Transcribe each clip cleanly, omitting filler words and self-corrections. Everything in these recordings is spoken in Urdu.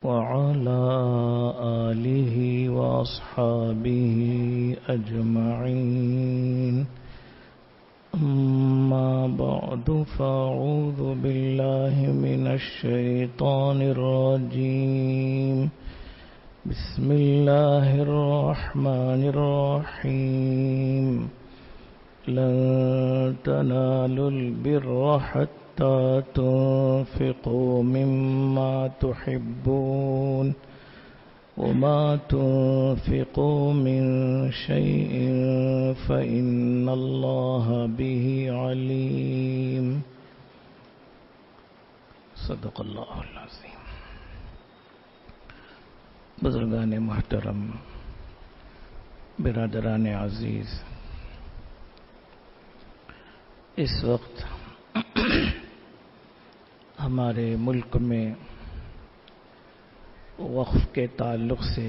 وعلى آله وأصحابه أجمعين. أما بعد فأعوذ بالله من الشيطان الرجيم. بسم الله الرحمن الرحيم. لن تنالوا البر حتى تنفقوا مما تحبون وما تنفقوا من شيء فإن الله به عليم. صدق اللہ العظیم. بزرگان محترم، برادران عزیز، اس وقت ہمارے ملک میں وقف کے تعلق سے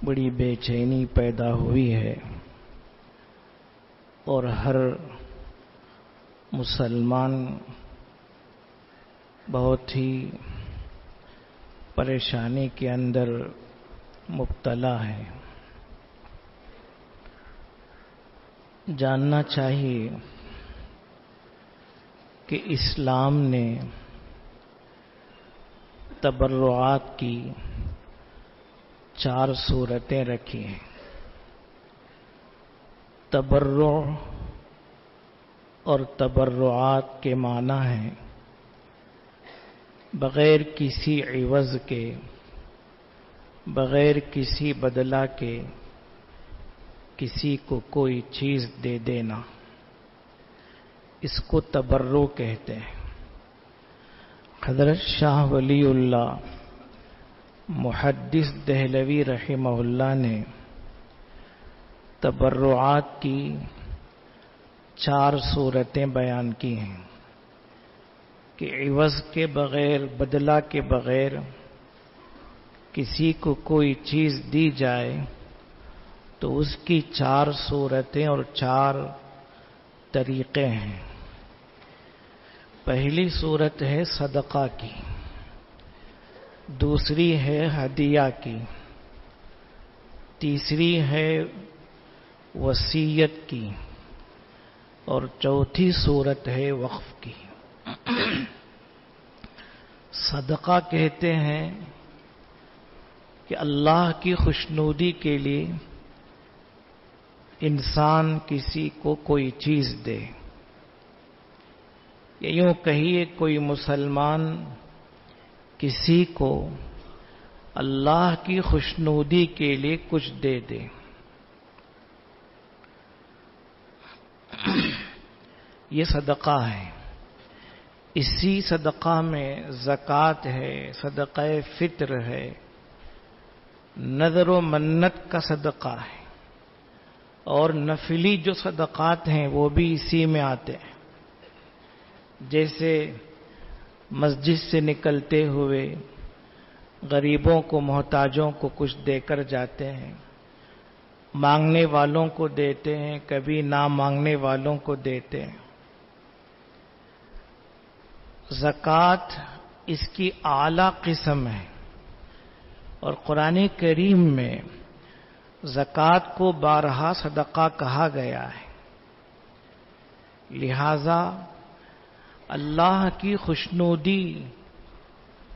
بڑی بے چینی پیدا ہوئی ہے اور ہر مسلمان بہت ہی پریشانی کے اندر مبتلا ہے. جاننا چاہیے کہ اسلام نے تبرعات کی 4 صورتیں رکھی ہیں. تبرع اور تبرعات کے معنی ہیں بغیر کسی عوض کے، بغیر کسی بدلہ کے کسی کو کوئی چیز دے دینا، اس کو تبرع کہتے ہیں. حضرت شاہ ولی اللہ محدث دہلوی رحمہ اللہ نے تبرعات کی 4 صورتیں بیان کی ہیں کہ عوض کے بغیر، بدلہ کے بغیر کسی کو کوئی چیز دی جائے تو اس کی 4 صورتیں اور 4 طریقے ہیں. پہلی صورت ہے صدقہ کی، دوسری ہے ہدیہ کی، تیسری ہے وصیت کی، اور چوتھی صورت ہے وقف کی. صدقہ کہتے ہیں کہ اللہ کی خوشنودی کے لیے انسان کسی کو کوئی چیز دے. یا یوں کہیے کوئی مسلمان کسی کو اللہ کی خوشنودی کے لیے کچھ دے دے. یہ صدقہ ہے. اسی صدقہ میں زکوٰۃ ہے، صدقہ فطر ہے، نذر و منت کا صدقہ ہے، اور نفلی جو صدقات ہیں وہ بھی اسی میں آتے ہیں. جیسے مسجد سے نکلتے ہوئے غریبوں کو، محتاجوں کو کچھ دے کر جاتے ہیں، مانگنے والوں کو دیتے ہیں، کبھی نہ مانگنے والوں کو دیتے ہیں. زکوٰۃ اس کی اعلیٰ قسم ہے اور قرآن کریم میں زکوٰۃ کو بارہا صدقہ کہا گیا ہے. لہذا اللہ کی خوشنودی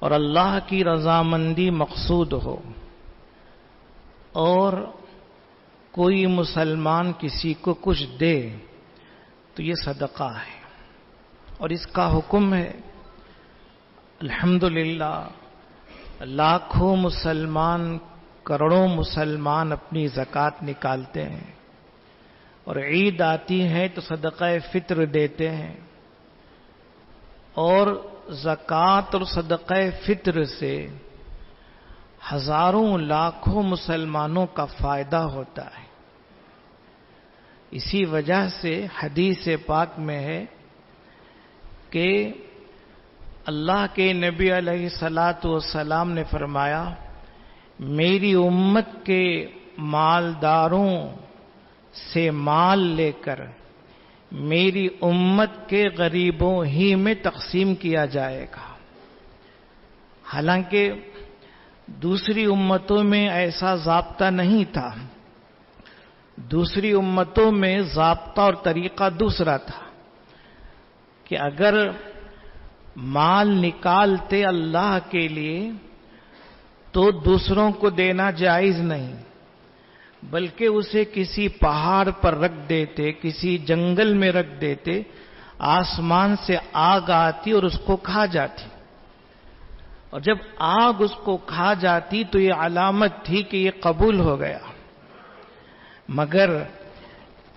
اور اللہ کی رضامندی مقصود ہو اور کوئی مسلمان کسی کو کچھ دے تو یہ صدقہ ہے اور اس کا حکم ہے. الحمدللہ لاکھوں مسلمان، کروڑوں مسلمان اپنی زکوٰۃ نکالتے ہیں اور عید آتی ہے تو صدقہ فطر دیتے ہیں، اور زکوٰۃ اور صدقہ فطر سے ہزاروں لاکھوں مسلمانوں کا فائدہ ہوتا ہے. اسی وجہ سے حدیث پاک میں ہے کہ اللہ کے نبی علیہ الصلاۃ والسلام نے فرمایا، میری امت کے مالداروں سے مال لے کر میری امت کے غریبوں ہی میں تقسیم کیا جائے گا. حالانکہ دوسری امتوں میں ایسا ضابطہ نہیں تھا. دوسری امتوں میں ضابطہ اور طریقہ دوسرا تھا کہ اگر مال نکالتے اللہ کے لیے تو دوسروں کو دینا جائز نہیں، بلکہ اسے کسی پہاڑ پر رکھ دیتے، کسی جنگل میں رکھ دیتے، آسمان سے آگ آتی اور اس کو کھا جاتی. اور جب آگ اس کو کھا جاتی تو یہ علامت تھی کہ یہ قبول ہو گیا. مگر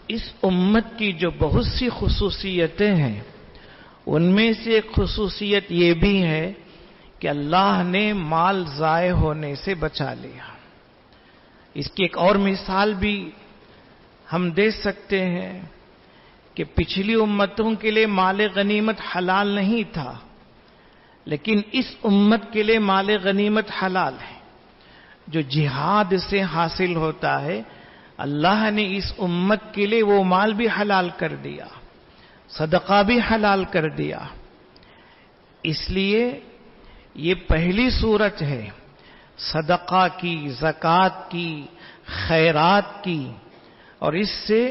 اس امت کی جو بہت سی خصوصیتیں ہیں، ان میں سے ایک خصوصیت یہ بھی ہے کہ اللہ نے مال ضائع ہونے سے بچا لیا. اس کی ایک اور مثال بھی ہم دے سکتے ہیں کہ پچھلی امتوں کے لیے مال غنیمت حلال نہیں تھا، لیکن اس امت کے لیے مال غنیمت حلال ہے. جو جہاد سے حاصل ہوتا ہے، اللہ نے اس امت کے لیے وہ مال بھی حلال کر دیا، صدقہ بھی حلال کر دیا. اس لیے یہ پہلی صورت ہے صدقہ کی، زکوٰۃ کی، خیرات کی، اور اس سے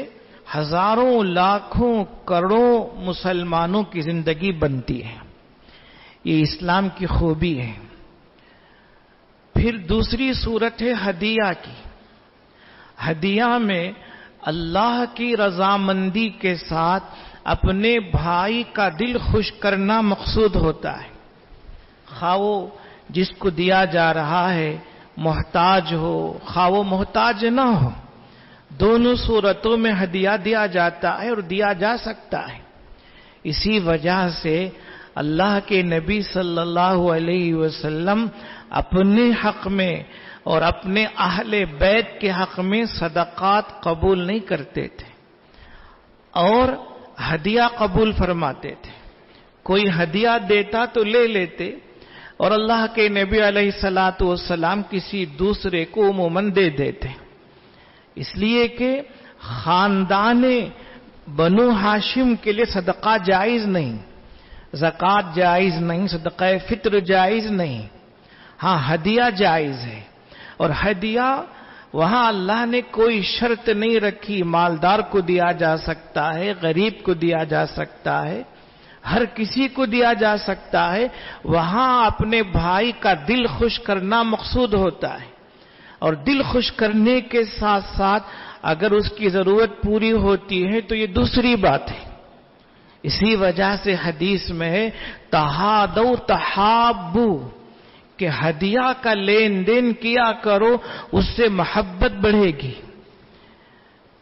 ہزاروں لاکھوں کروڑوں مسلمانوں کی زندگی بنتی ہے. یہ اسلام کی خوبی ہے. پھر دوسری صورت ہے ہدیہ کی. ہدیہ میں اللہ کی رضامندی کے ساتھ اپنے بھائی کا دل خوش کرنا مقصود ہوتا ہے. خواہ وہ جس کو دیا جا رہا ہے محتاج ہو، خواہ وہ محتاج نہ ہو، دونوں صورتوں میں ہدیہ دیا جاتا ہے اور دیا جا سکتا ہے. اسی وجہ سے اللہ کے نبی صلی اللہ علیہ وسلم اپنے حق میں اور اپنے اہل بیت کے حق میں صدقات قبول نہیں کرتے تھے اور ہدیہ قبول فرماتے تھے. کوئی ہدیہ دیتا تو لے لیتے، اور اللہ کے نبی علیہ الصلاۃ والسلام کسی دوسرے کو عموماً دے دیتے. اس لیے کہ خاندان بنو ہاشم کے لیے صدقہ جائز نہیں، زکوٰۃ جائز نہیں، صدقہ فطر جائز نہیں. ہاں ہدیہ جائز ہے. اور ہدیہ وہاں اللہ نے کوئی شرط نہیں رکھی، مالدار کو دیا جا سکتا ہے، غریب کو دیا جا سکتا ہے، ہر کسی کو دیا جا سکتا ہے. وہاں اپنے بھائی کا دل خوش کرنا مقصود ہوتا ہے، اور دل خوش کرنے کے ساتھ ساتھ اگر اس کی ضرورت پوری ہوتی ہے تو یہ دوسری بات ہے. اسی وجہ سے حدیث میں ہے تہادوا تحابوا، کہ ہدیہ کا لین دین کیا کرو، اس سے محبت بڑھے گی.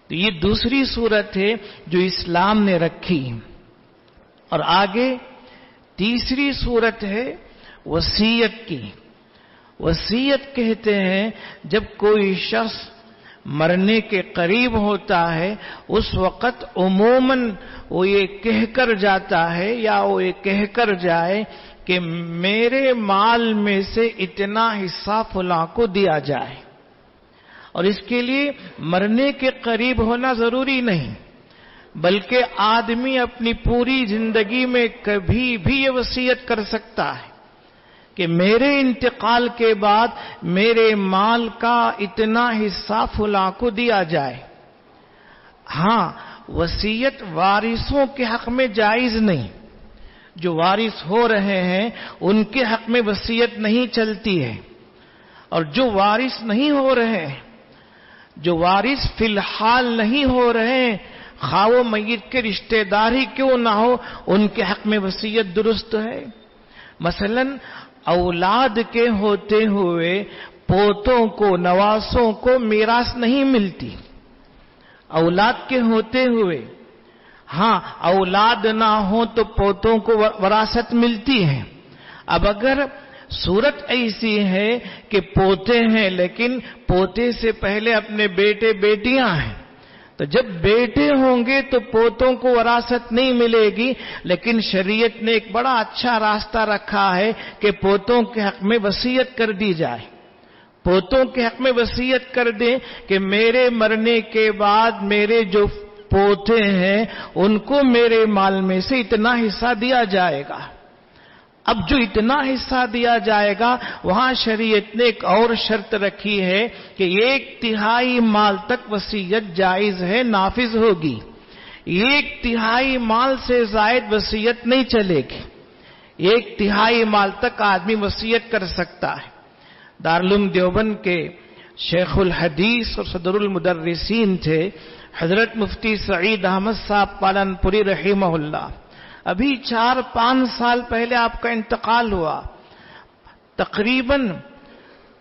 تو یہ دوسری صورت ہے جو اسلام نے رکھی. اور آگے تیسری صورت ہے وصیت کی. وصیت کہتے ہیں جب کوئی شخص مرنے کے قریب ہوتا ہے، اس وقت عموماً وہ یہ کہہ کر جاتا ہے یا وہ یہ کہہ کر جائے کہ میرے مال میں سے اتنا حصہ فلاں کو دیا جائے. اور اس کے لیے مرنے کے قریب ہونا ضروری نہیں، بلکہ آدمی اپنی پوری زندگی میں کبھی بھی یہ وصیت کر سکتا ہے کہ میرے انتقال کے بعد میرے مال کا اتنا حصہ فلاں کو دیا جائے. ہاں وصیت وارثوں کے حق میں جائز نہیں. جو وارث ہو رہے ہیں ان کے حق میں وصیت نہیں چلتی ہے. اور جو وارث نہیں ہو رہے ہیں، جو وارث فی الحال نہیں ہو رہے ہیں، خواہ وہ میت کے رشتہ دار ہی کیوں نہ ہو، ان کے حق میں وصیت درست ہے. مثلا اولاد کے ہوتے ہوئے پوتوں کو، نواسوں کو میراث نہیں ملتی. اولاد کے ہوتے ہوئے، ہاں اولاد نہ ہو تو پوتوں کو وراثت ملتی ہے. اب اگر صورت ایسی ہے کہ پوتے ہیں لیکن پوتے سے پہلے اپنے بیٹے بیٹیاں ہیں، تو جب بیٹے ہوں گے تو پوتوں کو وراثت نہیں ملے گی. لیکن شریعت نے ایک بڑا اچھا راستہ رکھا ہے کہ پوتوں کے حق میں وصیت کر دی جائے. پوتوں کے حق میں وصیت کر دیں کہ میرے مرنے کے بعد میرے جو پوتے ہیں ان کو میرے مال میں سے اتنا حصہ دیا جائے گا. اب جو اتنا حصہ دیا جائے گا وہاں شریعت نے ایک اور شرط رکھی ہے کہ 1/3 مال تک وصیت جائز ہے، نافذ ہوگی۔ 1/3 مال سے زائد وصیت نہیں چلے گی۔ 1/3 مال تک آدمی وصیت کر سکتا ہے۔ دارالعلوم دیوبند کے شیخ الحدیث اور صدر المدرسین تھے حضرت مفتی سعید احمد صاحب پالنپوری رحمہ اللہ۔ ابھی 4-5 سال پہلے آپ کا انتقال ہوا۔ تقریباً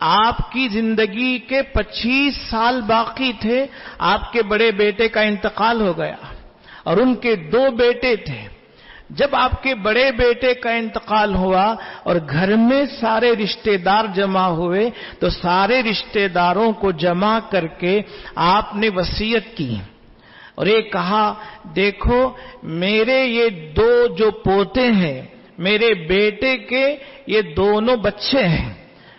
آپ کی زندگی کے 25 سال باقی تھے، آپ کے بڑے بیٹے کا انتقال ہو گیا اور ان کے 2 بیٹے تھے۔ جب آپ کے بڑے بیٹے کا انتقال ہوا اور گھر میں سارے رشتہ دار جمع ہوئے تو سارے رشتہ داروں کو جمع کر کے آپ نے وصیت کی اور یہ کہا، دیکھو میرے یہ 2 جو پوتے ہیں، میرے بیٹے کے یہ دونوں بچے ہیں،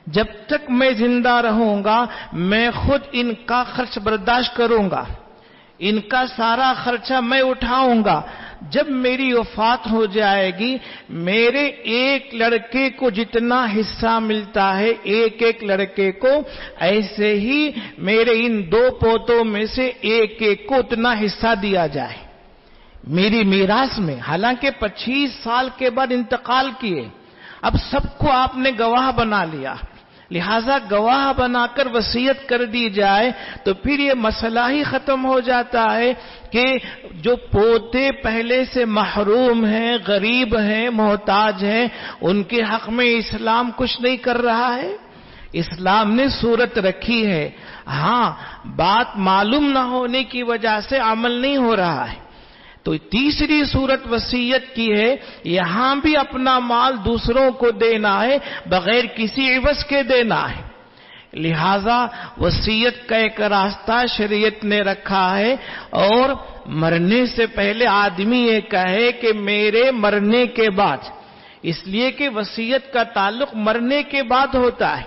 جب تک میں زندہ رہوں گا میں خود ان کا خرچ برداشت کروں گا، ان کا سارا خرچہ میں اٹھاؤں گا۔ جب میری وفات ہو جائے گی میرے ایک لڑکے کو جتنا حصہ ملتا ہے ایک لڑکے کو، ایسے ہی میرے ان 2 پوتوں میں سے ایک کو اتنا حصہ دیا جائے میری میراث میں۔ حالانکہ 25 سال کے بعد انتقال کیے، اب سب کو آپ نے گواہ بنا لیا، لہذا گواہ بنا کر وصیت کر دی جائے تو پھر یہ مسئلہ ہی ختم ہو جاتا ہے کہ جو پوتے پہلے سے محروم ہیں، غریب ہیں، محتاج ہیں، ان کے حق میں اسلام کچھ نہیں کر رہا ہے۔ اسلام نے صورت رکھی ہے، ہاں بات معلوم نہ ہونے کی وجہ سے عمل نہیں ہو رہا ہے۔ تو تیسری صورت وصیت کی ہے، یہاں بھی اپنا مال دوسروں کو دینا ہے، بغیر کسی عوض کے دینا ہے۔ لہذا وصیت کا ایک راستہ شریعت نے رکھا ہے، اور مرنے سے پہلے آدمی یہ کہے کہ میرے مرنے کے بعد، اس لیے کہ وصیت کا تعلق مرنے کے بعد ہوتا ہے،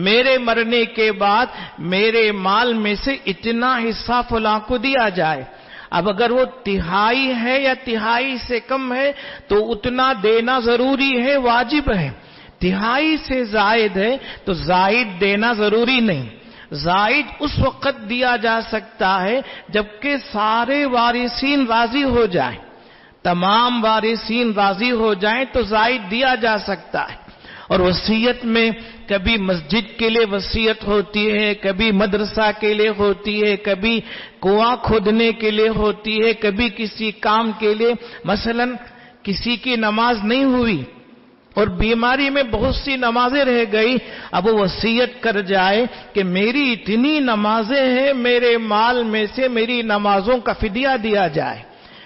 میرے مرنے کے بعد میرے مال میں سے اتنا حصہ فلاں کو دیا جائے۔ اب اگر وہ 1/3 ہے یا 1/3 سے کم ہے تو اتنا دینا ضروری ہے، واجب ہے۔ 1/3 سے زائد ہے تو زائد دینا ضروری نہیں، زائد اس وقت دیا جا سکتا ہے جبکہ سارے وارثین راضی ہو جائیں، تمام وارثین راضی ہو جائیں تو زائد دیا جا سکتا ہے۔ اور وصیت میں کبھی مسجد کے لیے وصیت ہوتی ہے، کبھی مدرسہ کے لیے ہوتی ہے، کبھی کنواں کھودنے کے لیے ہوتی ہے، کبھی کسی کام کے لیے، مثلا کسی کی نماز نہیں ہوئی اور بیماری میں بہت سی نمازیں رہ گئی، اب وہ وصیت کر جائے کہ میری اتنی نمازیں ہیں، میرے مال میں سے میری نمازوں کا فدیہ دیا جائے،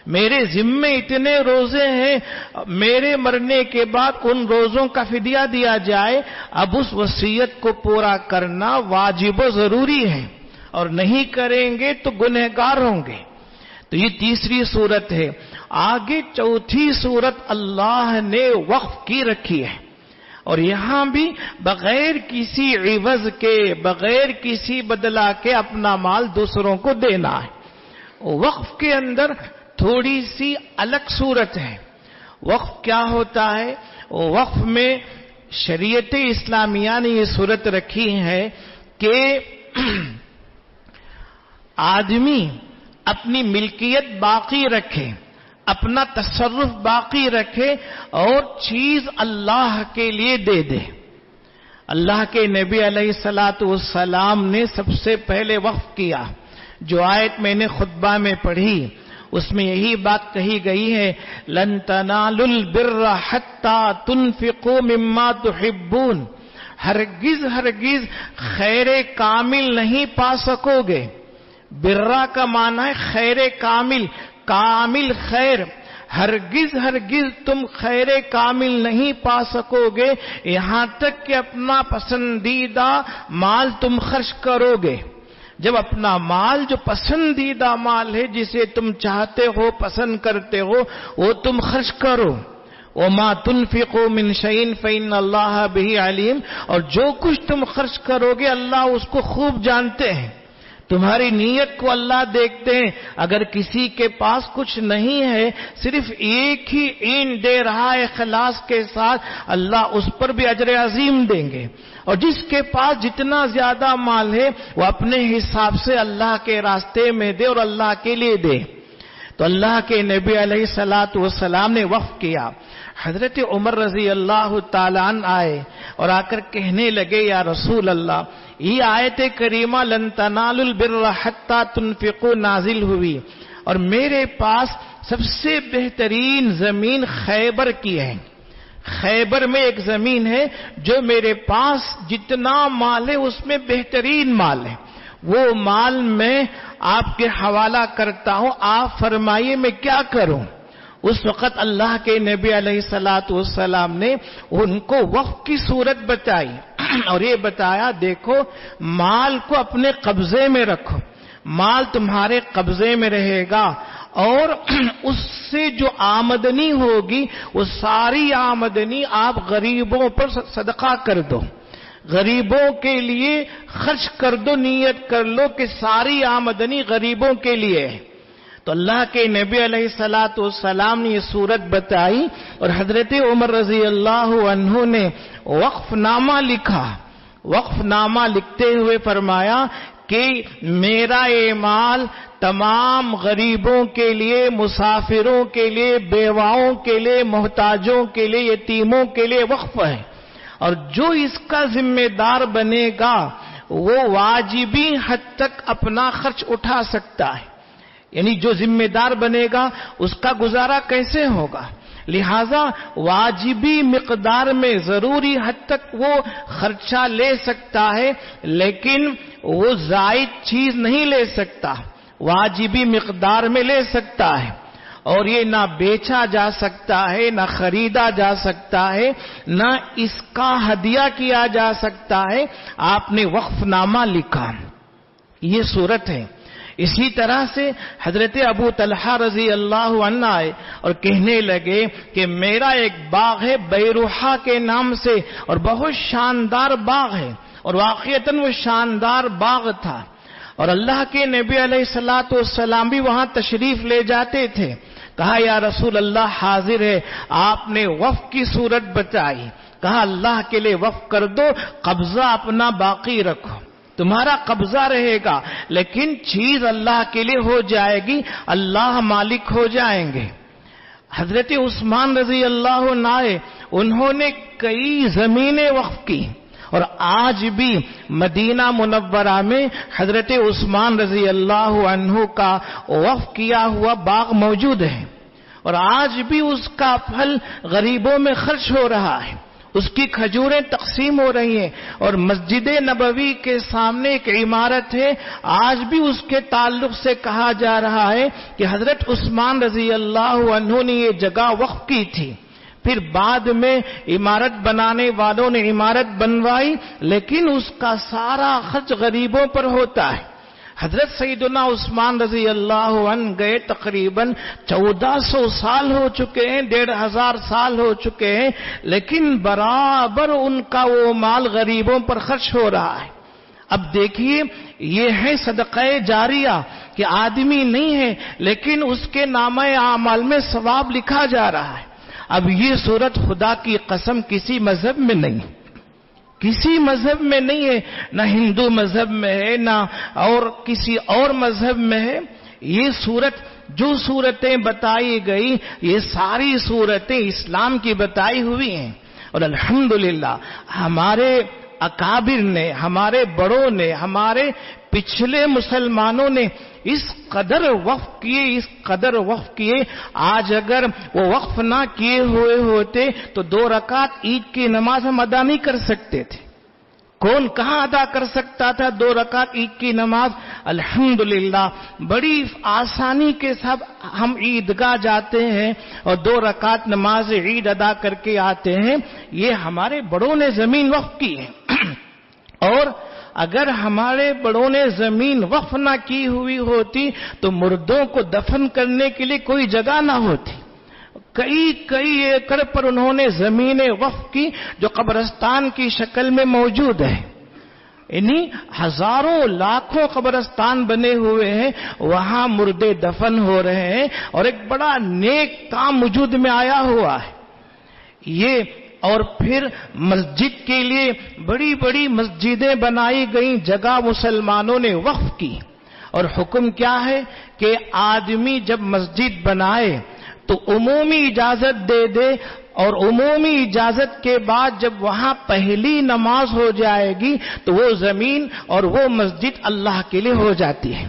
میرے ذمے اتنے روزے ہیں، میرے مرنے کے بعد ان روزوں کا فدیہ دیا جائے۔ اب اس وصیت کو پورا کرنا واجب و ضروری ہے، اور نہیں کریں گے تو گنہگار ہوں گے۔ تو یہ تیسری صورت ہے۔ آگے چوتھی صورت اللہ نے وقف کی رکھی ہے، اور یہاں بھی بغیر کسی عوض کے، بغیر کسی بدلہ کے اپنا مال دوسروں کو دینا ہے۔ وقف کے اندر تھوڑی سی الگ صورت ہے۔ وقف کیا ہوتا ہے؟ وقف میں شریعت اسلامیہ نے یہ صورت رکھی ہے کہ آدمی اپنی ملکیت باقی رکھے، اپنا تصرف باقی رکھے، اور چیز اللہ کے لیے دے دے۔ اللہ کے نبی علیہ الصلوۃ والسلام نے سب سے پہلے وقف کیا۔ جو آیت میں نے خطبہ میں پڑھی اس میں یہی بات کہی گئی ہے، لن تنالوا البر حتى تنفقوا مما تحبون، ہرگز ہرگز خیر کامل نہیں پا سکو گے۔ برا کا معنی ہے خیر کامل، کامل خیر، ہرگز ہرگز تم خیر کامل نہیں پا سکو گے یہاں تک کہ اپنا پسندیدہ مال تم خرچ کرو گے۔ جب اپنا مال جو پسندیدہ مال ہے، جسے تم چاہتے ہو، پسند کرتے ہو، وہ تم خرچ کرو۔ وَمَا تُنْفِقُوا مِنْ شَيْءٍ فَإِنَّ اللَّهَ بِهِ عَلِيمٌ، اور جو کچھ تم خرچ کرو گے اللہ اس کو خوب جانتے ہیں۔ تمہاری نیت کو اللہ دیکھتے ہیں. اگر کسی کے پاس کچھ نہیں ہے، صرف ایک ہی اینٹ دے رہا ہے اخلاص کے ساتھ، اللہ اس پر بھی اجر عظیم دیں گے. اور جس کے پاس جتنا زیادہ مال ہے وہ اپنے حساب سے اللہ کے راستے میں دے اور اللہ کے لیے دے. تو اللہ کے نبی علیہ الصلوۃ والسلام نے وقف کیا. حضرت عمر رضی اللہ تعالیٰ عنہ آئے اور آ کر کہنے لگے یا رسول اللہ، یہ آیت کریمہ لن تنالوا البر حتی تنفقوا نازل ہوئی اور میرے پاس سب سے بہترین زمین خیبر کی ہے. خیبر میں ایک زمین ہے جو میرے پاس جتنا مال ہے اس میں بہترین مال ہے، وہ مال میں آپ کے حوالہ کرتا ہوں، آپ فرمائیے میں کیا کروں. اس وقت اللہ کے نبی علیہ الصلوۃ والسلام نے ان کو وقف کی صورت بتائی اور یہ بتایا دیکھو مال کو اپنے قبضے میں رکھو، مال تمہارے قبضے میں رہے گا اور اس سے جو آمدنی ہوگی وہ ساری آمدنی آپ غریبوں پر صدقہ کر دو، غریبوں کے لیے خرچ کر دو، نیت کر لو کہ ساری آمدنی غریبوں کے لیے ہے. تو اللہ کے نبی علیہ الصلوۃ والسلام نے یہ صورت بتائی اور حضرت عمر رضی اللہ عنہ نے وقف نامہ لکھا. وقف نامہ لکھتے ہوئے فرمایا کہ میرا یہ مال تمام غریبوں کے لیے، مسافروں کے لیے، بیواؤں کے لیے، محتاجوں کے لیے، یتیموں کے لیے وقف ہے، اور جو اس کا ذمہ دار بنے گا وہ واجبی حد تک اپنا خرچ اٹھا سکتا ہے. یعنی جو ذمہ دار بنے گا اس کا گزارا کیسے ہوگا، لہذا واجبی مقدار میں ضروری حد تک وہ خرچہ لے سکتا ہے لیکن وہ زائد چیز نہیں لے سکتا، واجبی مقدار میں لے سکتا ہے. اور یہ نہ بیچا جا سکتا ہے، نہ خریدا جا سکتا ہے، نہ اس کا ہدیہ کیا جا سکتا ہے. آپ نے وقف نامہ لکھا. یہ صورت ہے. اسی طرح سے حضرت ابو طلحہ رضی اللہ عنہ آئے اور کہنے لگے کہ میرا ایک باغ ہے بیروحہ کے نام سے اور بہت شاندار باغ ہے، اور واقعتاً وہ شاندار باغ تھا اور اللہ کے نبی علیہ الصلوۃ والسلام بھی وہاں تشریف لے جاتے تھے. کہا یا رسول اللہ حاضر ہے. آپ نے وقف کی صورت بتائی. کہا اللہ کے لیے وقف کر دو، قبضہ اپنا باقی رکھو، تمہارا قبضہ رہے گا لیکن چیز اللہ کے لیے ہو جائے گی، اللہ مالک ہو جائیں گے. حضرت عثمان رضی اللہ عنہ انہوں نے کئی زمینیں وقف کی اور آج بھی مدینہ منورہ میں حضرت عثمان رضی اللہ عنہ کا وقف کیا ہوا باغ موجود ہے اور آج بھی اس کا پھل غریبوں میں خرچ ہو رہا ہے، اس کی کھجوریں تقسیم ہو رہی ہیں. اور مسجد نبوی کے سامنے ایک عمارت ہے، آج بھی اس کے تعلق سے کہا جا رہا ہے کہ حضرت عثمان رضی اللہ عنہ نے یہ جگہ وقف کی تھی. پھر بعد میں عمارت بنانے والوں نے عمارت بنوائی لیکن اس کا سارا خرچ غریبوں پر ہوتا ہے. حضرت سیدنا عثمان رضی اللہ عنہ گئے، تقریباً 1400 سال ہو چکے ہیں، 1500 سال ہو چکے ہیں، لیکن برابر ان کا وہ مال غریبوں پر خرچ ہو رہا ہے. اب دیکھیے یہ ہے صدقہ جاریہ کہ آدمی نہیں ہے لیکن اس کے نامہ اعمال میں ثواب لکھا جا رہا ہے. اب یہ صورت خدا کی قسم کسی مذہب میں نہیں، کسی مذہب میں نہیں ہے، نہ ہندو مذہب میں ہے نہ اور کسی اور مذہب میں ہے. یہ صورت جو صورتیں بتائی گئی یہ ساری صورتیں اسلام کی بتائی ہوئی ہیں اور الحمدللہ ہمارے اکابر نے، ہمارے بڑوں نے، ہمارے پچھلے مسلمانوں نے اس قدر وقف کیے. آج اگر وہ وقف نہ کیے ہوئے ہوتے تو 2 رکعت عید کی نماز ہم ادا نہیں کر سکتے تھے. کون کہاں ادا کر سکتا تھا 2 رکعت عید کی نماز؟ الحمدللہ بڑی آسانی کے ساتھ ہم عیدگاہ جاتے ہیں اور 2 رکعت نماز عید ادا کر کے آتے ہیں. یہ ہمارے بڑوں نے زمین وقف کی ہے اور اگر ہمارے بڑوں نے زمین وقف نہ کی ہوئی ہوتی تو مردوں کو دفن کرنے کے لیے کوئی جگہ نہ ہوتی. کئی ایکڑ پر انہوں نے زمینیں وقف کی جو قبرستان کی شکل میں موجود ہے. یعنی ہزاروں لاکھوں قبرستان بنے ہوئے ہیں، وہاں مردے دفن ہو رہے ہیں اور ایک بڑا نیک کام وجود میں آیا ہوا ہے یہ۔ اور پھر مسجد کے لیے بڑی بڑی مسجدیں بنائی گئیں، جگہ مسلمانوں نے وقف کی، اور حکم کیا ہے کہ آدمی جب مسجد بنائے تو عمومی اجازت دے دے، اور عمومی اجازت کے بعد جب وہاں پہلی نماز ہو جائے گی تو وہ زمین اور وہ مسجد اللہ کے لیے ہو جاتی ہے۔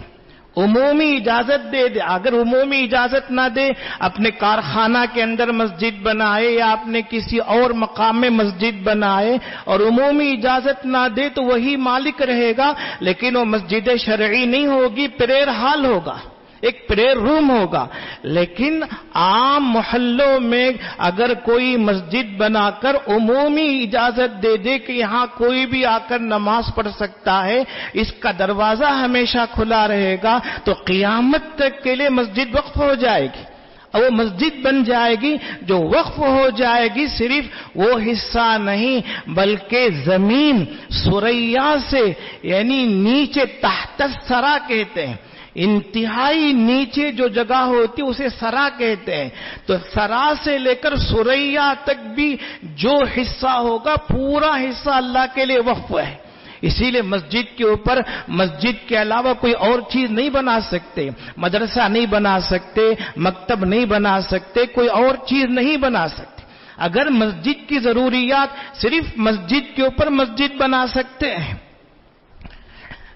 عمومی اجازت دے دے، اگر عمومی اجازت نہ دے، اپنے کارخانہ کے اندر مسجد بنائے یا اپنے کسی اور مقام میں مسجد بنائے اور عمومی اجازت نہ دے تو وہی مالک رہے گا، لیکن وہ مسجد شرعی نہیں ہوگی، پریئر ہال ہوگا، ایک پریئر روم ہوگا۔ لیکن عام محلوں میں اگر کوئی مسجد بنا کر عمومی اجازت دے دے کہ یہاں کوئی بھی آ کر نماز پڑھ سکتا ہے، اس کا دروازہ ہمیشہ کھلا رہے گا، تو قیامت تک کے لیے مسجد وقف ہو جائے گی، اور وہ مسجد بن جائے گی جو وقف ہو جائے گی۔ صرف وہ حصہ نہیں بلکہ زمین ثریا سے، یعنی نیچے تحت الثری کہتے ہیں، انتہائی نیچے جو جگہ ہوتی اسے سرا کہتے ہیں، تو سرا سے لے کر ثریا تک بھی جو حصہ ہوگا پورا حصہ اللہ کے لیے وقف ہے۔ اسی لیے مسجد کے اوپر مسجد کے علاوہ کوئی اور چیز نہیں بنا سکتے، مدرسہ نہیں بنا سکتے، مکتب نہیں بنا سکتے، کوئی اور چیز نہیں بنا سکتے۔ اگر مسجد کی ضروریات صرف مسجد کے اوپر مسجد بنا سکتے ہیں،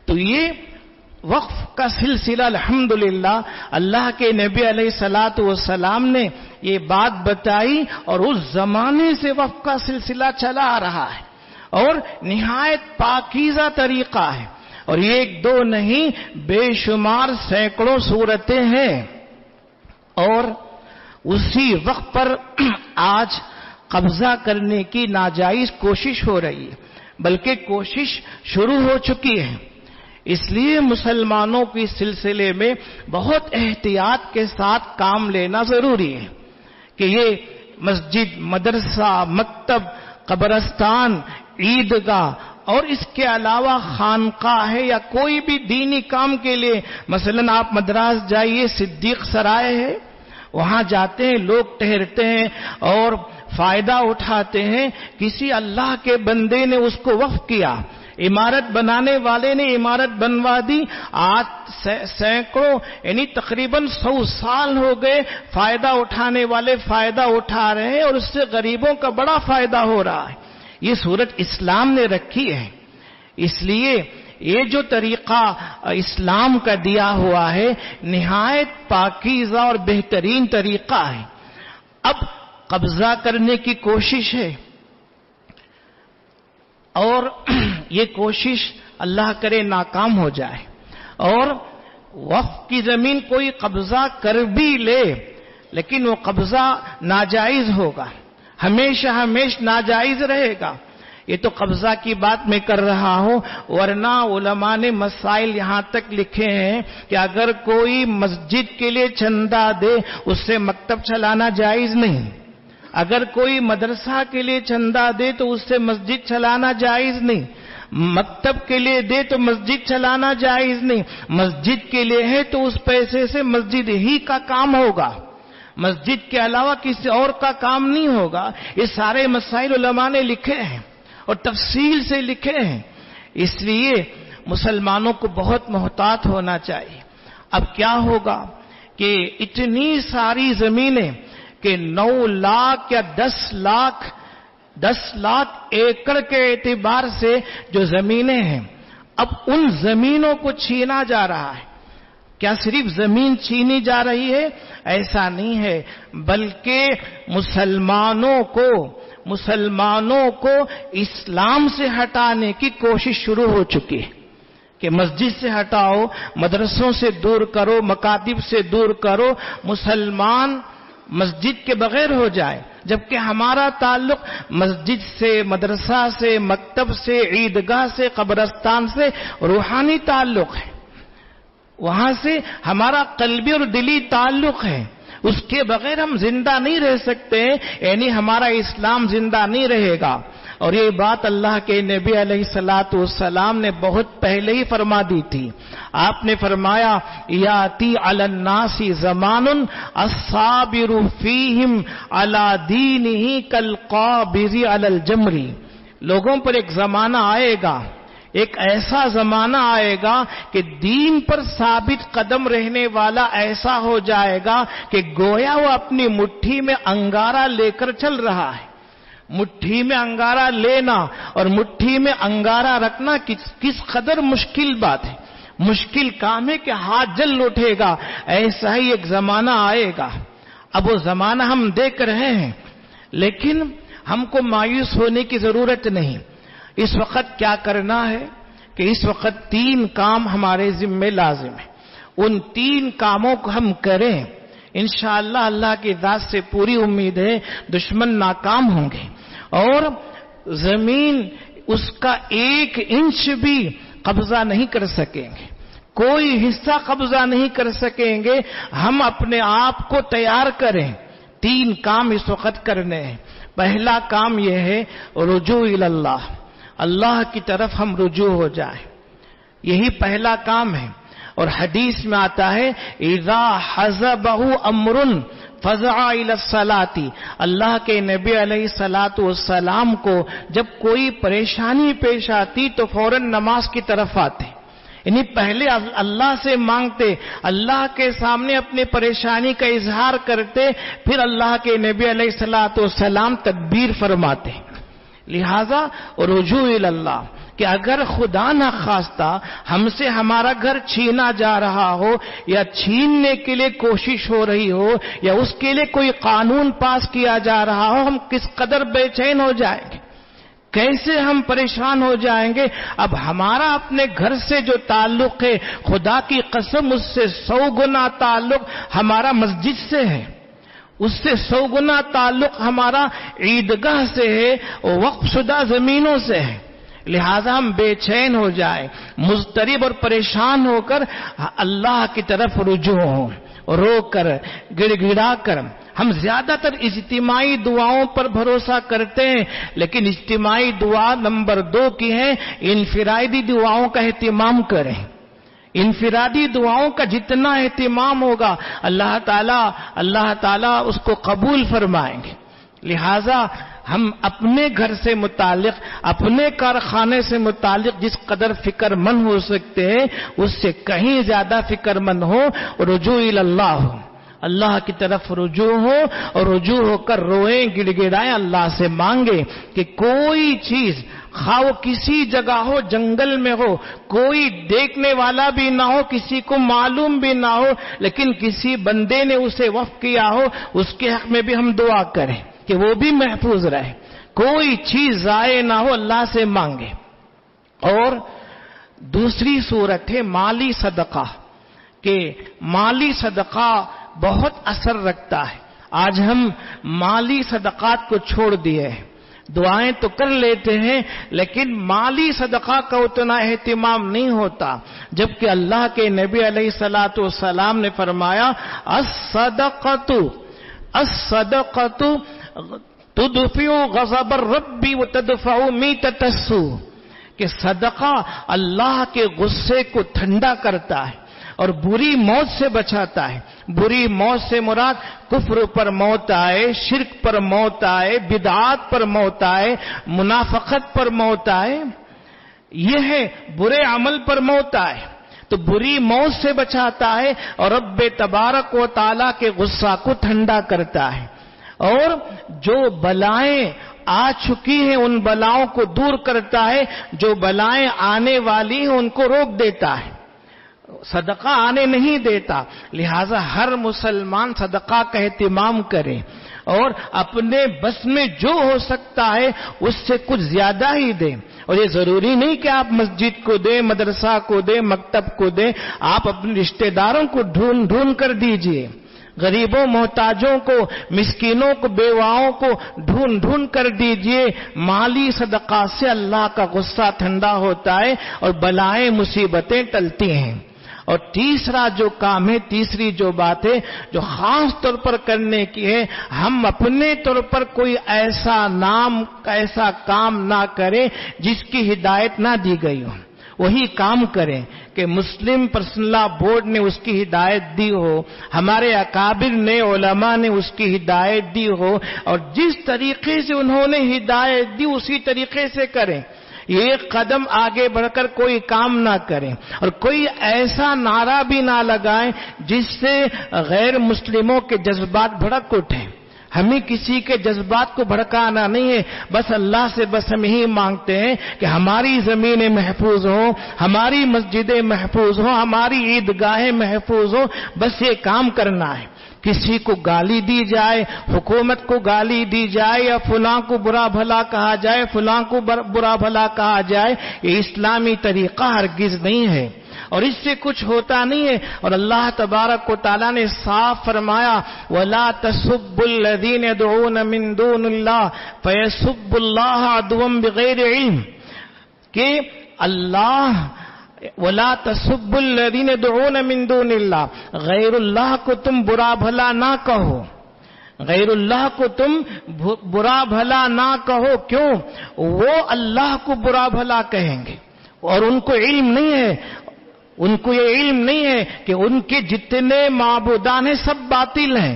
تو یہ وقف کا سلسلہ الحمدللہ اللہ کے نبی علیہ الصلوۃ والسلام نے یہ بات بتائی، اور اس زمانے سے وقف کا سلسلہ چلا آ رہا ہے، اور نہایت پاکیزہ طریقہ ہے، اور یہ ایک دو نہیں بے شمار سینکڑوں صورتیں ہیں۔ اور اسی وقت پر آج قبضہ کرنے کی ناجائز کوشش ہو رہی ہے، بلکہ کوشش شروع ہو چکی ہے۔ اس لیے مسلمانوں کے سلسلے میں بہت احتیاط کے ساتھ کام لینا ضروری ہے کہ یہ مسجد، مدرسہ، مکتب، قبرستان، عیدگاہ اور اس کے علاوہ خانقاہ ہے یا کوئی بھی دینی کام کے لیے، مثلا آپ مدراس جائیے، صدیق سرائے ہے، وہاں جاتے ہیں، لوگ ٹہرتے ہیں اور فائدہ اٹھاتے ہیں، کسی اللہ کے بندے نے اس کو وقف کیا، عمارت بنانے والے نے عمارت بنوا دی، آج سینکڑوں یعنی تقریباً 100 سال ہو گئے، فائدہ اٹھانے والے فائدہ اٹھا رہے ہیں اور اس سے غریبوں کا بڑا فائدہ ہو رہا ہے۔ یہ صورت اسلام نے رکھی ہے، اس لیے یہ جو طریقہ اسلام کا دیا ہوا ہے نہایت پاکیزہ اور بہترین طریقہ ہے۔ اب قبضہ کرنے کی کوشش ہے، اور یہ کوشش اللہ کرے ناکام ہو جائے، اور وقف کی زمین کوئی قبضہ کر بھی لے لیکن وہ قبضہ ناجائز ہوگا، ہمیشہ ناجائز رہے گا۔ یہ تو قبضہ کی بات میں کر رہا ہوں، ورنہ علماء نے مسائل یہاں تک لکھے ہیں کہ اگر کوئی مسجد کے لیے چندہ دے اس سے مکتب چلانا جائز نہیں، اگر کوئی مدرسہ کے لیے چندہ دے تو اس سے مسجد چلانا جائز نہیں، مکتب کے لیے دے تو مسجد چلانا جائز نہیں، مسجد کے لیے ہے تو اس پیسے سے مسجد ہی کا کام ہوگا، مسجد کے علاوہ کسی اور کا کام نہیں ہوگا۔ یہ سارے مسائل علماء نے لکھے ہیں اور تفصیل سے لکھے ہیں، اس لیے مسلمانوں کو بہت محتاط ہونا چاہیے۔ اب کیا ہوگا کہ اتنی ساری زمینیں کہ 9 لاکھ یا 10 لاکھ ایکڑ کے اعتبار سے جو زمینیں ہیں، اب ان زمینوں کو چھینا جا رہا ہے۔ کیا صرف زمین چھینی جا رہی ہے؟ ایسا نہیں ہے، بلکہ مسلمانوں کو اسلام سے ہٹانے کی کوشش شروع ہو چکی ہے کہ مسجد سے ہٹاؤ، مدرسوں سے دور کرو، مکاتب سے دور کرو، مسلمان مسجد کے بغیر ہو جائے، جبکہ ہمارا تعلق مسجد سے، مدرسہ سے، مکتب سے، عیدگاہ سے، قبرستان سے روحانی تعلق ہے، وہاں سے ہمارا قلبی اور دلی تعلق ہے، اس کے بغیر ہم زندہ نہیں رہ سکتے، یعنی ہمارا اسلام زندہ نہیں رہے گا۔ اور یہ بات اللہ کے نبی علیہ الصلوۃ والسلام نے بہت پہلے ہی فرما دی تھی. آپ نے فرمایا یاتی علی الناس زمان الصابر فیہم علی دینہ کالقابض علی الجمر. لوگوں پر ایک زمانہ آئے گا، ایک ایسا زمانہ آئے گا کہ دین پر ثابت قدم رہنے والا ایسا ہو جائے گا کہ گویا وہ اپنی مٹھی میں انگارہ لے کر چل رہا ہے. مٹھی میں انگارہ لینا اور مٹھی میں انگارہ رکھنا کس قدر مشکل بات ہے، مشکل کام ہے کہ ہاتھ جل اٹھے گا. ایسا ہی ایک زمانہ آئے گا. اب وہ زمانہ ہم دیکھ رہے ہیں، لیکن ہم کو مایوس ہونے کی ضرورت نہیں. اس وقت کیا کرنا ہے کہ اس وقت 3 کام ہمارے ذمہ لازم ہیں. ان 3 کاموں کو ہم کریں، انشاءاللہ اللہ کی ذات سے پوری امید ہے دشمن ناکام ہوں گے اور زمین اس کا 1 انچ بھی قبضہ نہیں کر سکیں گے، کوئی حصہ قبضہ نہیں کر سکیں گے. ہم اپنے آپ کو تیار کریں. 3 کام اس وقت کرنے ہیں. پہلا کام یہ ہے رجوع اللہ، اللہ کی طرف ہم رجوع ہو جائیں. یہی پہلا کام ہے. اور حدیث میں آتا ہے اذا حزبہ امر فزع الی الصلاۃ. اللہ کے نبی علیہ الصلوۃ والسلام کو جب کوئی پریشانی پیش آتی تو فوراً نماز کی طرف آتے، یعنی پہلے اللہ سے مانگتے، اللہ کے سامنے اپنی پریشانی کا اظہار کرتے، پھر اللہ کے نبی علیہ الصلوۃ والسلام تدبیر فرماتے. لہذا رجوع اللہ کہ اگر خدا نہ خواستہ ہم سے ہمارا گھر چھینا جا رہا ہو یا چھیننے کے لیے کوشش ہو رہی ہو یا اس کے لیے کوئی قانون پاس کیا جا رہا ہو، ہم کس قدر بے چین ہو جائیں گے، کیسے ہم پریشان ہو جائیں گے. اب ہمارا اپنے گھر سے جو تعلق ہے، خدا کی قسم اس سے 100 گنا تعلق ہمارا مسجد سے ہے، اس سے 100 گنا تعلق ہمارا عیدگاہ سے ہے، وقف شدہ زمینوں سے ہے. لہذا ہم بے چین ہو جائیں، مضطرب اور پریشان ہو کر اللہ کی طرف رجوع ہوں، رو کر گڑ گڑا کر. ہم زیادہ تر اجتماعی دعاؤں پر بھروسہ کرتے ہیں، لیکن اجتماعی دعا نمبر 2 کی ہے، انفرادی دعاؤں کا اہتمام کریں. انفرادی دعاؤں کا جتنا اہتمام ہوگا اللہ تعالیٰ اس کو قبول فرمائیں گے. لہذا ہم اپنے گھر سے متعلق، اپنے کارخانے سے متعلق جس قدر فکر مند ہو سکتے ہیں اس سے کہیں زیادہ فکر مند ہو، رجوع اللہ ہو، اللہ کی طرف رجوع ہو اور رجوع ہو کر روئیں، گڑ گڑائیں، اللہ سے مانگے کہ کوئی چیز، خواہ وہ کسی جگہ ہو، جنگل میں ہو، کوئی دیکھنے والا بھی نہ ہو، کسی کو معلوم بھی نہ ہو، لیکن کسی بندے نے اسے وقف کیا ہو، اس کے حق میں بھی ہم دعا کریں کہ وہ بھی محفوظ رہے، کوئی چیز ضائع نہ ہو، اللہ سے مانگے. اور دوسری صورت ہے مالی صدقہ، کہ مالی صدقہ بہت اثر رکھتا ہے. آج ہم مالی صدقات کو چھوڑ دیے ہیں، دعائیں تو کر لیتے ہیں لیکن مالی صدقہ کا اتنا اہتمام نہیں ہوتا، جبکہ اللہ کے نبی علیہ الصلوۃ والسلام نے فرمایا الصدقۃ تدفع غضب الرب وتدفع میتۃ السوء، کہ صدقہ اللہ کے غصے کو ٹھنڈا کرتا ہے اور بری موت سے بچاتا ہے. بری موت سے مراد کفر پر موت آئے، شرک پر موت آئے، بدعات پر موت آئے، منافقت پر موت آئے، یہ ہے برے عمل پر موت آئے تو بری موت سے بچاتا ہے اور رب تبارک و تعالیٰ کے غصہ کو ٹھنڈا کرتا ہے. اور جو بلائیں آ چکی ہیں ان بلاؤں کو دور کرتا ہے، جو بلائیں آنے والی ہیں ان کو روک دیتا ہے، صدقہ آنے نہیں دیتا. لہذا ہر مسلمان صدقہ کا اہتمام کرے اور اپنے بس میں جو ہو سکتا ہے اس سے کچھ زیادہ ہی دیں. اور یہ ضروری نہیں کہ آپ مسجد کو دیں، مدرسہ کو دیں، مکتب کو دیں، آپ اپنے رشتہ داروں کو ڈھونڈ کر دیجئے، غریبوں محتاجوں کو، مسکینوں کو، بیواؤں کو ڈھونڈ کر دیجئے. مالی صدقہ سے اللہ کا غصہ ٹھنڈا ہوتا ہے اور بلائیں مصیبتیں ٹلتی ہیں. اور تیسرا جو کام ہے، تیسری جو بات ہے جو خاص طور پر کرنے کی ہے، ہم اپنے طور پر کوئی ایسا کام نہ کریں جس کی ہدایت نہ دی گئی ہو، وہی کام کریں کہ مسلم پرسنل لا بورڈ نے اس کی ہدایت دی ہو، ہمارے اکابر نے، علماء نے اس کی ہدایت دی ہو، اور جس طریقے سے انہوں نے ہدایت دی اسی طریقے سے کریں، ایک قدم آگے بڑھ کر کوئی کام نہ کریں، اور کوئی ایسا نعرہ بھی نہ لگائیں جس سے غیر مسلموں کے جذبات بھڑک اٹھیں۔ ہمیں کسی کے جذبات کو بھڑکانا نہیں ہے، بس اللہ سے بس ہم یہی مانگتے ہیں کہ ہماری زمینیں محفوظ ہوں، ہماری مسجدیں محفوظ ہوں، ہماری عیدگاہیں محفوظ ہوں، بس یہ کام کرنا ہے۔ کسی کو گالی دی جائے، حکومت کو گالی دی جائے، یا فلاں کو برا بھلا کہا جائے، فلاں کو برا بھلا کہا جائے، یہ اسلامی طریقہ ہرگز نہیں ہے، اور اس سے کچھ ہوتا نہیں ہے۔ اور اللہ تبارک و تعالیٰ نے صاف فرمایا وَلَا تَسُبُّوا الَّذِينَ يَدْعُونَ مِن دُونِ اللَّهِ فَيَسُبُّوا اللَّهَ عَدْوًا بِغَيْرِ عِلْمٍ، کہ اللہ وَلَا تَسُبُّوا الَّذِينَ يَدْعُونَ مِن دُونِ اللَّهِ، غیر اللہ کو تم برا بھلا نہ کہو، غیر اللہ کو تم برا بھلا نہ کہو، کیوں؟ وہ اللہ کو برا بھلا کہیں گے، اور ان کو علم نہیں ہے، ان کو یہ علم نہیں ہے کہ ان کے جتنے معبودان ہیں سب باطل ہیں،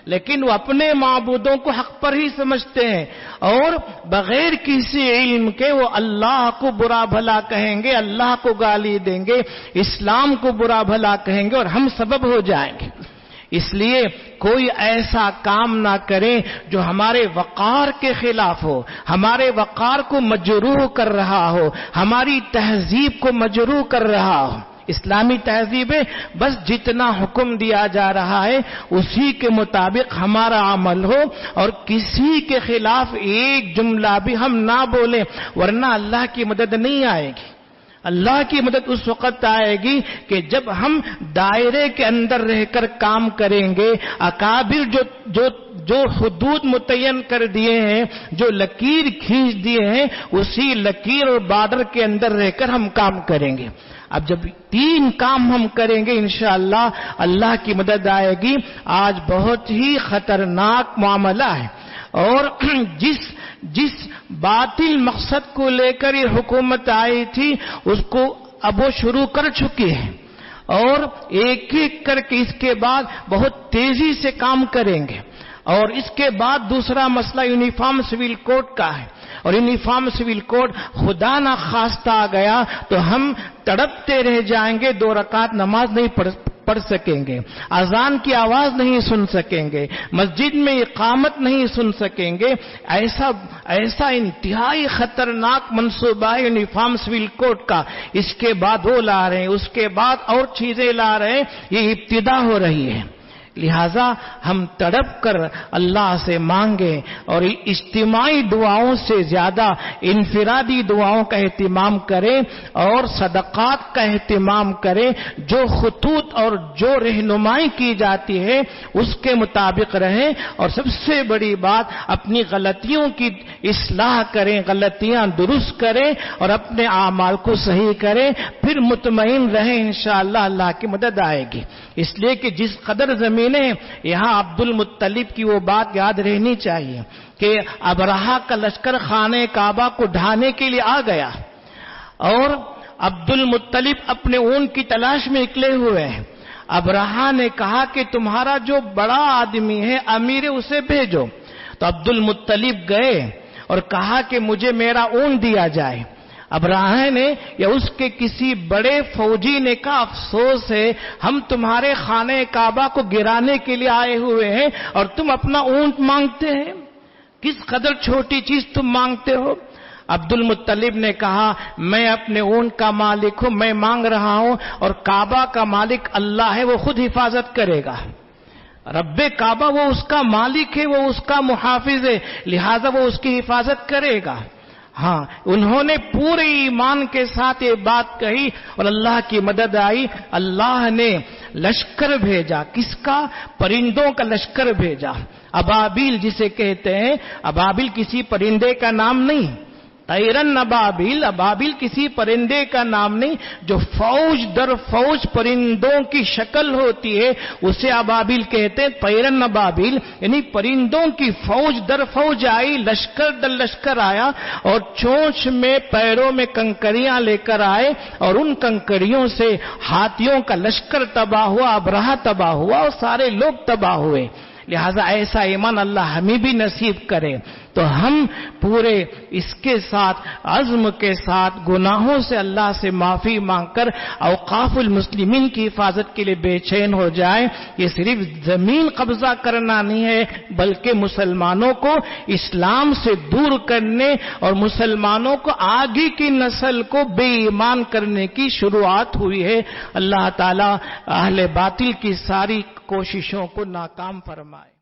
لیکن وہ اپنے معبودوں کو حق پر ہی سمجھتے ہیں، اور بغیر کسی علم کے وہ اللہ کو برا بھلا کہیں گے، اللہ کو گالی دیں گے، اسلام کو برا بھلا کہیں گے، اور ہم سبب ہو جائیں گے۔ اس لیے کوئی ایسا کام نہ کریں جو ہمارے وقار کے خلاف ہو، ہمارے وقار کو مجروح کر رہا ہو، ہماری تہذیب کو مجروح کر رہا ہو۔ اسلامی تہذیب ہے، بس جتنا حکم دیا جا رہا ہے اسی کے مطابق ہمارا عمل ہو، اور کسی کے خلاف ایک جملہ بھی ہم نہ بولیں، ورنہ اللہ کی مدد نہیں آئے گی۔ اللہ کی مدد اس وقت آئے گی کہ جب ہم دائرے کے اندر رہ کر کام کریں گے، اکابر جو حدود متعین کر دیے ہیں، جو لکیر کھینچ دیے ہیں، اسی لکیر اور بارڈر کے اندر رہ کر ہم کام کریں گے۔ اب جب تین کام ہم کریں گے انشاءاللہ اللہ کی مدد آئے گی۔ آج بہت ہی خطرناک معاملہ ہے، اور جس باطل مقصد کو لے کر یہ حکومت آئی تھی اس کو اب وہ شروع کر چکی ہے، اور ایک ایک کر کے اس کے بعد بہت تیزی سے کام کریں گے۔ اور اس کے بعد دوسرا مسئلہ یونیفارم سول کوڈ کا ہے، اور یونیفارم سول کوڈ خدا نہ خواستہ آ گیا تو ہم تڑپتے رہ جائیں گے، 2 رکعت نماز نہیں پڑھ سکیں گے، اذان کی آواز نہیں سن سکیں گے، مسجد میں اقامت نہیں سن سکیں گے۔ ایسا انتہائی خطرناک منصوبہ ہے یونیفارم سول کوڈ کا۔ اس کے بعد وہ لا رہے ہیں، اس کے بعد اور چیزیں لا رہے ہیں، یہ ابتدا ہو رہی ہے۔ لہذا ہم تڑپ کر اللہ سے مانگیں، اور اجتماعی دعاؤں سے زیادہ انفرادی دعاؤں کا اہتمام کریں، اور صدقات کا اہتمام کریں، جو خطوط اور جو رہنمائی کی جاتی ہے اس کے مطابق رہیں، اور سب سے بڑی بات اپنی غلطیوں کی اصلاح کریں، غلطیاں درست کریں، اور اپنے اعمال کو صحیح کریں، پھر مطمئن رہیں، انشاءاللہ اللہ کی مدد آئے گی۔ اس لیے کہ جس قدر زمینیں یہاں عبد المطلب کی وہ بات یاد رہنی چاہیے کہ ابرہہ کا لشکر خانہ کعبہ کو ڈھانے کے لیے آ گیا، اور عبد المطلب اپنے اونٹ کی تلاش میں نکلے ہوئے ہیں۔ ابرہہ نے کہا کہ تمہارا جو بڑا آدمی ہے امیر اسے بھیجو، تو عبد المطلب گئے اور کہا کہ مجھے میرا اونٹ دیا جائے۔ ابراہ نے یا اس کے کسی بڑے فوجی نے کہا افسوس ہے ہم تمہارے خانہ کعبہ کو گرانے کے لیے آئے ہوئے ہیں اور تم اپنا اونٹ مانگتے ہیں، کس قدر چھوٹی چیز تم مانگتے ہو۔ عبد المطلب نے کہا میں اپنے اونٹ کا مالک ہوں، میں مانگ رہا ہوں، اور کعبہ کا مالک اللہ ہے، وہ خود حفاظت کرے گا۔ رب کعبہ وہ اس کا مالک ہے، وہ اس کا محافظ ہے، لہذا وہ اس کی حفاظت کرے گا۔ ہاں، انہوں نے پورے ایمان کے ساتھ یہ بات کہی اور اللہ کی مدد آئی۔ اللہ نے لشکر بھیجا، کس کا؟ پرندوں کا لشکر بھیجا، ابابیل جسے کہتے ہیں۔ ابابیل کسی پرندے کا نام نہیں، طیرن ابابیل، ابابیل کسی پرندے کا نام نہیں، جو فوج در فوج پرندوں کی شکل ہوتی ہے اسے ابابیل کہتے ہیں۔ طیرن ابابیل یعنی پرندوں کی فوج در فوج آئی، لشکر در لشکر آیا، اور چونچ میں پیروں میں کنکریاں لے کر آئے، اور ان کنکریوں سے ہاتھیوں کا لشکر تباہ ہوا، ابرہہ تباہ ہوا، اور سارے لوگ تباہ ہوئے۔ لہذا ایسا ایمان اللہ ہمیں بھی نصیب کرے۔ تو ہم پورے اس کے ساتھ عزم کے ساتھ گناہوں سے اللہ سے معافی مانگ کر اوقاف المسلمین کی حفاظت کے لیے بے چین ہو جائیں۔ یہ صرف زمین قبضہ کرنا نہیں ہے، بلکہ مسلمانوں کو اسلام سے دور کرنے اور مسلمانوں کو آگے کی نسل کو بے ایمان کرنے کی شروعات ہوئی ہے۔ اللہ تعالی اہل باطل کی ساری کوششوں کو ناکام فرمائے۔